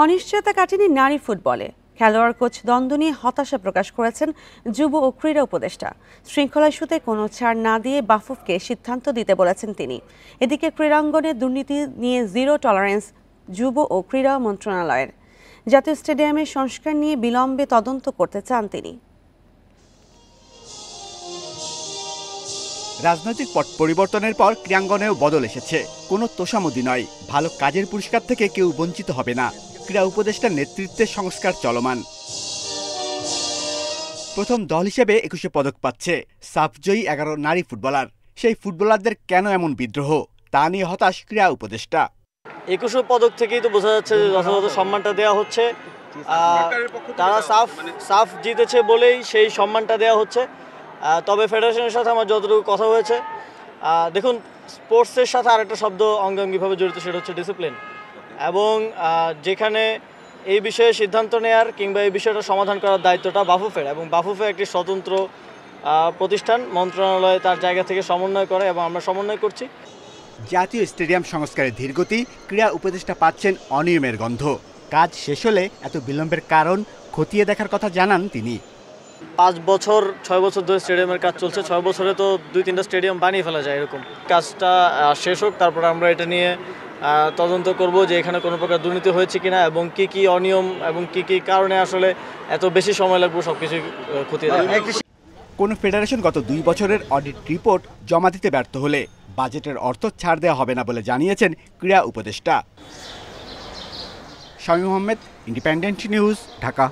অনিশ্চয়তা কাটেনি নারী ফুটবলে। খেলোয়াড় কোচ দ্বন্দ্ব নিয়ে হতাশা প্রকাশ করেছেন যুব ও ক্রীড়া উপদেষ্টা। শৃঙ্খলা ইস্যুতে কোনো ছাড় না দিয়ে বাফুফকে সিদ্ধান্ত দিতে বলেছেন তিনি। এদিকে ক্রীড়াঙ্গনে দুর্নীতি নিয়ে জিরো টলারেন্স যুব ও ক্রীড়া মন্ত্রণালয়ের। জাতীয় স্টেডিয়ামের সংস্কার নিয়ে বিলম্বে তদন্ত করতে চান তিনি। রাজনৈতিক পট পরিবর্তনের পর ক্রীড়াঙ্গনেও বদল এসেছে। কোনো তোষামোদি নয়, ভালো কাজের পুরস্কার থেকে কেউ বঞ্চিত হবে না। ক্রীড়া উপদেষ্টার নেতৃত্বে সংস্কার চলমান। প্রথম দল হিসেবে 21 পদক পাচ্ছে সাফজয়ী 11 নারী ফুটবলার। সেই ফুটবলারদের কেন এমন বিদ্রোহ, তা নিয়ে হতাশ ক্রীড়া উপদেষ্টা। 21 পদক থেকেই তো বোঝা যাচ্ছে যে যথাযথ সম্মানটা দেওয়া হচ্ছে। তারা সাফ জিতেছে বলেই সেই সম্মানটা দেওয়া হচ্ছে। তবে ফেডারেশনের সাথে আমার যতটুকু কথা হয়েছে, দেখুন, স্পোর্টসের সাথে আরেকটা শব্দ অঙ্গাঙ্গিভাবে জড়িত, সেটা হচ্ছে ডিসিপ্লিন। এবং যেখানে এই বিষয়ে সিদ্ধান্ত নেয়ার কিংবা এই বিষয়টা সমাধান করার দায়িত্বটা বাফুফের, এবং বাফুফে একটি স্বতন্ত্র প্রতিষ্ঠান, মন্ত্রণালয় তার জায়গা থেকে সমন্বয় করে এবং আমরা সমন্বয় করছি। জাতীয় স্টেডিয়াম সংস্কারের ধীরগতি, ক্রীড়া উপদেষ্টা পাচ্ছেন অনিয়মের গন্ধ। কাজ শেষ হলে এত বিলম্বের কারণ খতিয়ে দেখার কথা জানান তিনি। 6 বছর ধরে স্টেডিয়ামের কাজ চলছে। 6 বছরে তো 2-3টা স্টেডিয়াম বানিয়ে ফেলা যায়। এরকম কাজটা শেষ হোক, তারপর আমরা এটা নিয়ে তদন্ত করব যে এখানে কোনো প্রকার দুর্নীতি হয়েছে কিনা এবং কি অনিয়ম এবং কি কারণে আসলে এত বেশি সময় লাগবে সবকিছু খতিয়ে দেখা। কোন ফেডারেশন গত 2 বছরের অডিট রিপোর্ট জমা দিতে ব্যর্থ হলে বাজেটের অর্থ ছাড় দেওয়া হবে না বলে জানিয়েছেন ক্রীড়া উপদেষ্টা। Shamim Ahmed, independent news, Dhaka.